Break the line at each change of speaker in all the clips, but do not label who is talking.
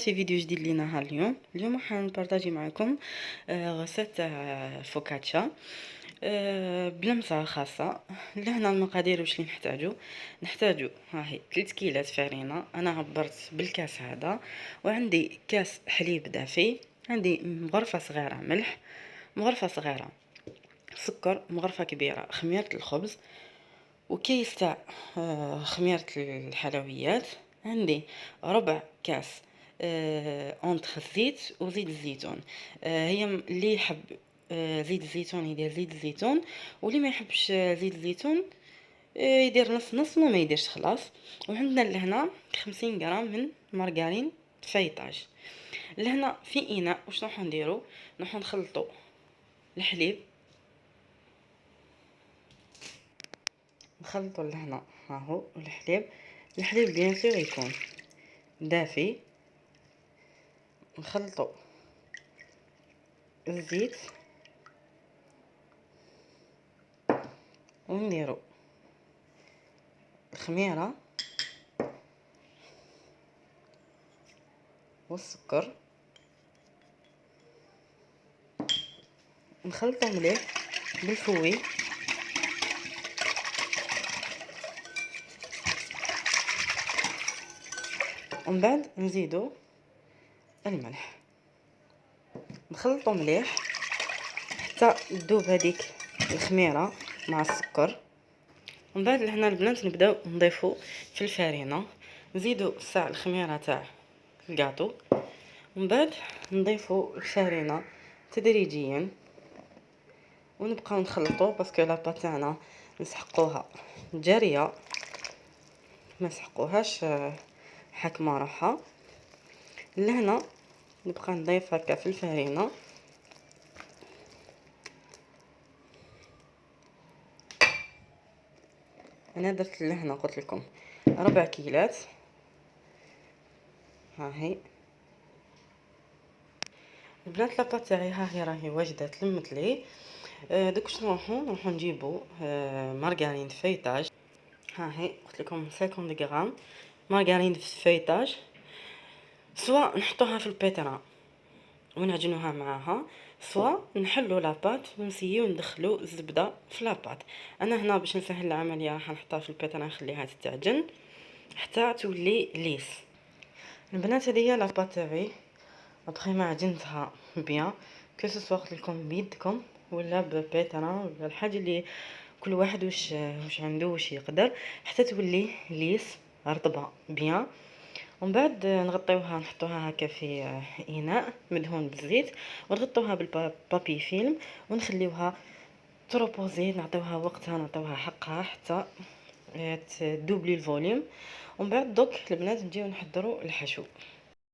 البنات، فيديو جديد لينا اليوم حنبارطاجي معكم غسالة تاع الفوكاتشا بلمسه خاصه. لهنا المقادير واش اللي نحتاجو ها هي 3 كيلات فرينه. انا عبرت بالكاس هذا، وعندي كاس حليب دافي، عندي مغرفه صغيره ملح، مغرفه صغيره سكر، مغرفه كبيره خميره الخبز، وكيس تاع خميره الحلويات. عندي ربع كاس اونتخ الزيت وزيت الزيتون. هي اللي يحب زيت الزيتون يدير زيت الزيتون، واللي ما يحبش زيت الزيتون يدير نص نص وما يديرش خلاص. وعندنا لهنا 50 غرام من مارغرين فايطاج. لهنا في اناء واش راح نديرو، راح نخلطوا الحليب، نخلطوا لهنا ها هو الحليب بيان سور يكون دافي. نخلطوا الزيت ونديروا الخميره والسكر، نخلطوا مليح بالفوي. ومن بعد نزيدوا الملح، نخلطوا مليح حتى تذوب هذيك الخميره مع السكر. ومن بعد لهنا البنات نبداو نضيفوا في الفرينه، نزيدوا ساع الخميره تاع الكاطو، ومن بعد نضيفوا الفرينه تدريجيا، ونبقاو نخلطوا باسكو لاباط تاعنا نسحقوها جاريه، ما نسحقوهاش حكمه روحها. لهنا نبقى نضيف هكا في الفرينه. انا درت لهنا قلت لكم 4 كيلات، ها هي البنات لاباط تاعي، ها هي راهي واجده تلمت لي. دوك واش نروحو نجيبو مارغرين فايطاج. ها هي قلت لكم 50 غرام مارغرين فايطاج، سواء نحطوها في البيتران ونعجنوها معاها، سواء نحلو لاباط ونسيو ندخلو الزبده في لاباط. انا هنا باش نسهل العمليه راح نحطها في البيتران نخليها تتعجن حتى تولي ليس. البنات هذه هي لاباط تاعي ابخي ما عجنتها بيان، كو سوا قلت لكم بيدكم ولا ببيتران ولا الحاجه اللي كل واحد واش عنده واش يقدر، حتى تولي ليس رطبه بيان. ومن بعد نغطيوها نحطوها هكا في اناء مدهون بالزيت، ونغطوها بالبابي فيلم ونخليوها تروبوزي، نعطيوها وقتها نعطيوها حقها حتى تدوبلي الفوليوم. ومن بعد دوك البنات نجيو نحضروا الحشو.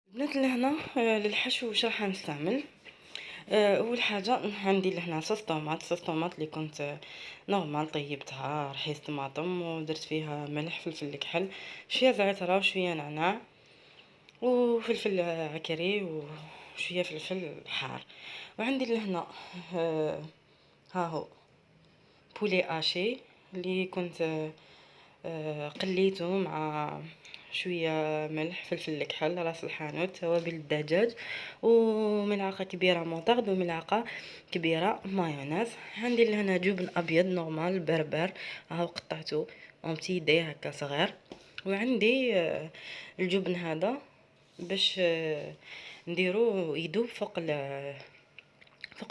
البنات لهنا للحشو واش راح نستعمل. اول حاجه عندي لهنا صوص طوماط اللي كنت نورمال طيبتها رحيت طماطم ودرت فيها ملح فلفل الكحل شويه زعتر وشويه نعناع وفلفل عكري وشويه فلفل حار. وعندي لهنا ها هو بولي اشي اللي كنت قليته مع شويه ملح فلفل الكحل راس الحانوت توابل الدجاج وملعقه كبيره موطارد وملعقه كبيره مايونيز. عندي لهنا جبن ابيض نورمال بربر هاو قطعته اون بتي دي هكا صغير. وعندي الجبن هذا باش نديرو يذوب فوق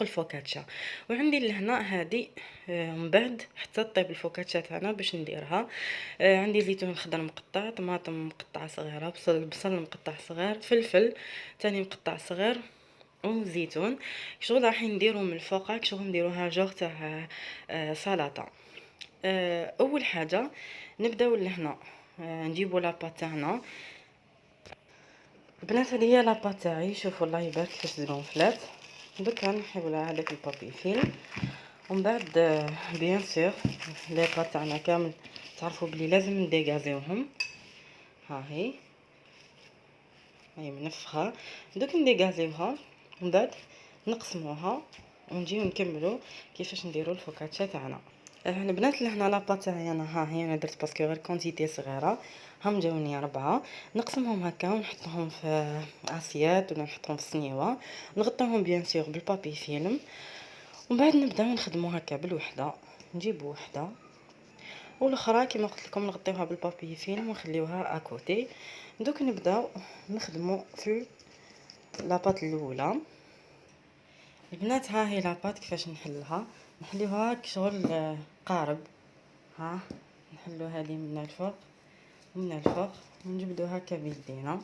الفوكاتشا. وعندي لهنا هذه من بعد حتى طيب الفوكاتشا تاعنا باش نديرها. عندي زيتون خضر مقطع، طماطم مقطعه صغيره، بصل مقطع صغير، فلفل تاني مقطع صغير، وزيتون. شغل راح نديرو من الفوق شغل نديروها جوغ تاع سلطه. اول حاجه نبداو لهنا نجيبو لاباط تاعنا. البنات هذه هي لاباط تاعي، شوفوا الله يبارك كيفاش تغونفلات. دوكا نحيو لها هذاك البابي فيلم، ومن بعد بيان سور لي بات تاعنا كامل تعرفوا بلي لازم نديغازيوهم. ها هي منفخه، دوك نديغازيوها ومن بعد نقسموها ونجيو نكملوا كيفاش نديروا الفوكاتشا تاعنا. البنات لهنا لاباط تاعي ها هي انا درت باسكو غير كونتيتي صغيره، هم جاوني 4 نقسمهم هكا ونحطهم في اسيات ولا نحطهم في الصنيوه، نغطيهم بيان سور بالبابي فيلم، ومن بعد نبداو نخدمو هكا بالوحده، نجيب وحده والاخرى كيما قلت لكم نغطيوها بالبابي فيلم ونخليوها اكوتي. دوك نبداو نخدمو في لاباط الاولى. البنات ها هي لاباط كيفاش نحلها، نحليوها كشغل قارب، ها نحلو هذه من الفوق ومن الفوق ونجبدو هكا بيدينا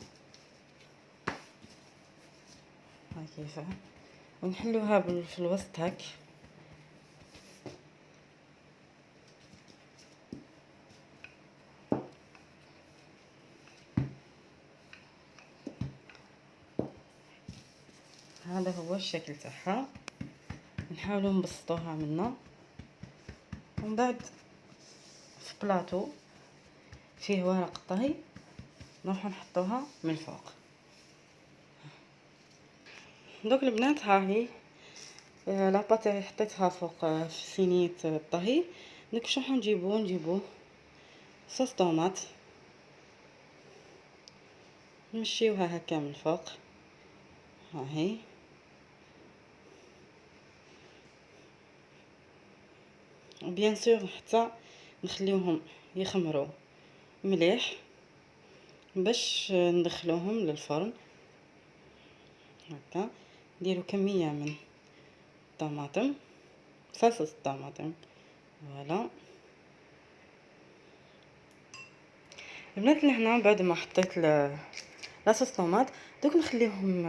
ها كيفاه، ونحلوها في الوسط هك. هذا هو الشكل تاعها، نحاولوا نبسطوها منا، ومن بعد في بلاطو فيه ورق طهي نروحو نحطوها من الفوق. دوك البنات ها هي لاباط تاعي حطيتها فوق في صينيه الطهي. دوك شنو نجيبو صوص طوماط نمشيوها هكا من الفوق، ها هي بيان سور حتى نخليوهم يخمروا مليح باش ندخلوهم للفرن. هكا نديرو كميه من الطماطم، صلصه الطماطم، فوالا. البنات لهنا بعد ما حطيت لاصوص طوماط دوك نخليهم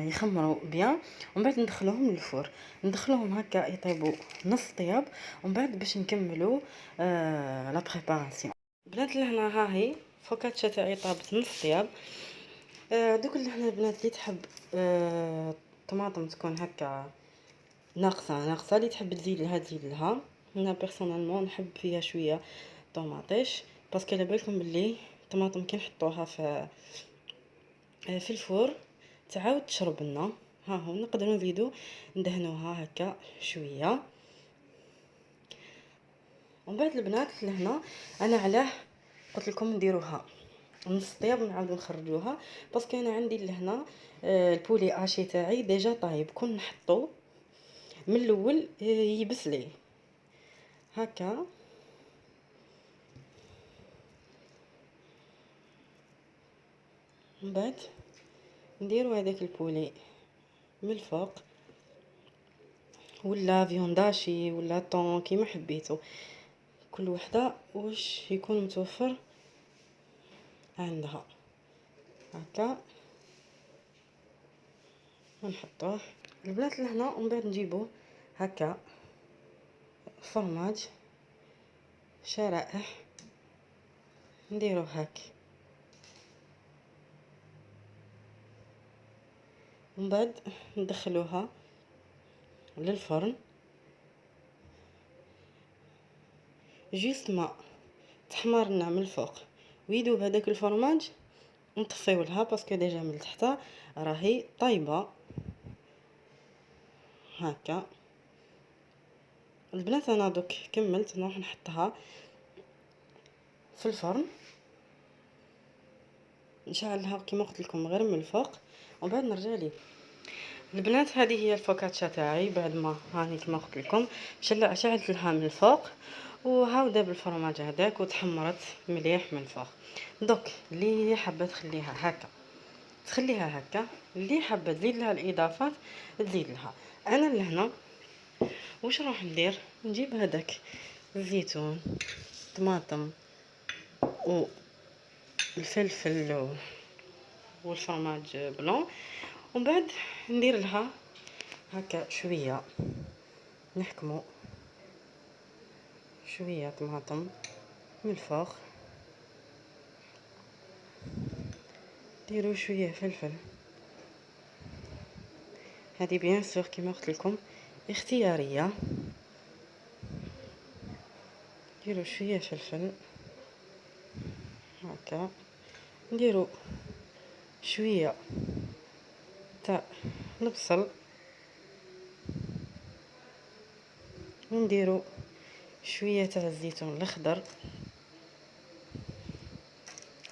يخمروا بيان، ومن بعد ندخلوهم للفور، ندخلوهم هكا يطيبوا نص طياب، ومن بعد باش نكملوا لا بريباراسيون. البنات لهنا ها هي فوكاتشا تاعي طابت نص طياب. دوك لهنا البنات اللي تحب الطماطم تكون هكا ناقصه اللي تحب تزيد لها تزيد لها. انا بيرسونيلمون نحب فيها شويه طوماطيش، باسكو على بالكم بلي الطماطم كي نحطوها في الفور تعاود تشرب لنا. ها هو نقدروا نزيدو ندهنوها هكا شويه. ومن بعد البنات لهنا انا علاه قلت لكم نديروها نص طياب ونعاودو نخرجوها، باسكو انا عندي لهنا البولي اشي تاعي ديجا طايب، كون نحطو من الاول يبس لي هكا. من بعد نديرو هذاك البولي من الفوق، ولا فيونداشي ولا طون كيما حبيتو، كل وحده واش يكون متوفر عندها هكا ونحطوه. البنات لهنا ومن بعد نجيبو هكا فرماج شرائح نديرو هاك، ومن بعد ندخلوها للفرن جيست ما تحمر لنا من الفوق ويدوب هذاك الفرماج، نطفيو لها باسكو ديجا من تحت راهي طايبه هكا. البنات انا دوك كملت نروح نحطها في الفرن، نشعلها كيما قلت لكم غير من الفوق ومن بعد نرجع ليه. البنات هذه هي الفوكاتشا تاعي بعد ما هاني كما قلت لكم شعلت لها من الفوق وهاوده بالفرماج هذاك وتحمرت مليح من الفوق. دوك اللي حابه تخليها هكا تخليها هكا، اللي حابه تزيد لها الاضافات تزيد لها. انا لهنا واش راح ندير، نجيب هذاك الزيتون طماطم والفلفل والفرماج بلون، ومن بعد ندير لها هكا شويه نحكمو شويه طماطم من الفوق، ديروا شويه فلفل، هذه بيان سور كيما قلت لكم اختياريه، ديروا شويه فلفل هكا، نديروا شويه تاع البصل، ونديروا شويه تاع الزيتون الاخضر.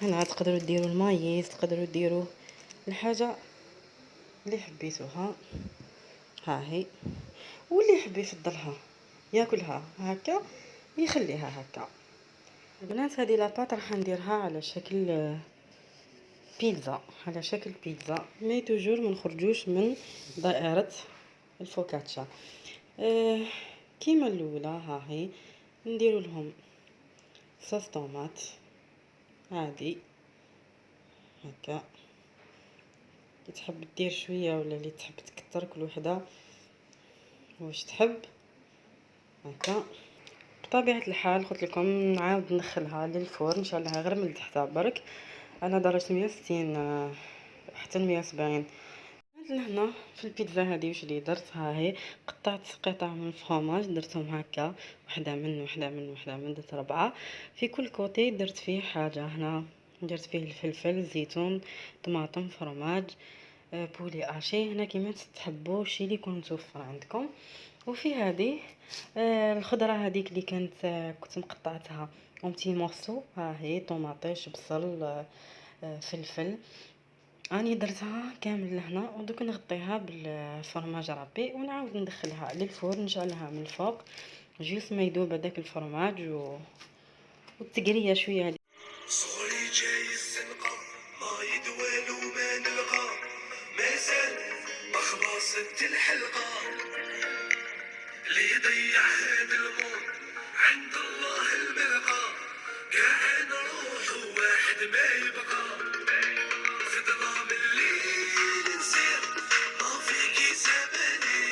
هنا تقدروا ديروا المايز، تقدروا ديروا الحاجه اللي حبيتوها. ها هي، واللي يحب يفضلها ياكلها هكا يخليها هكا. البنات هذه لاباط راح نديرها على شكل بيتزا، على شكل بيتزا، مي توجور ما نخرجوش من دائره الفوكاتشا. كيما الاولى ها هي نديروا لهم صوص طوماط عادي هكا، اللي تحب دير شويه ولا اللي تحب تكتر كل وحده واش تحب هكا. بطبيعه الحال قلت لكم نعاود ندخلها للفرن نشعلها غير من تحت برك على درجه 160 حتى 170. لهنا في البيتزا هذه واش اللي درت، ها هي قطعت قطع من الفرomاج درتهم هكا، وحده من وحده من وحده من، درت 4 في كل كوتي. درت فيه حاجه، هنا درت فيه الفلفل، الزيتون، طماطم، فرماج، بولي اشي، هنا كيما تحبوا الشي اللي يكون متوفر عندكم. وفي هذه الخضره هذيك اللي كانت كنت مقطعتها اونتي مورسو، ها هي طوماطيش، بصل، فلفل، راني درتها كامل لهنا. ودوك نغطيها بالفرماج رابي ونعاود ندخلها للفرن نشعلها من الفوق جوست ما يذوب هذاك الفرماج والتقريه شويه هذه.
صغري جاي الزنقة ما يدوال وما نلقى، مازال ما خلصت الحلقة، اللي يضيع هاد الموت عند الله الملقى، كاع نروح وواحد ما يبقى، في ظلام الليل نسير ما فيكي زماني،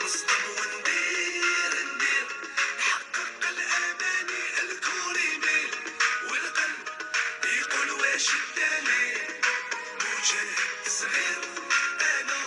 نصطب وندير نحقق الاماني، الكون يميل والقلب يقول واش الدليل، مجاهد صغير انا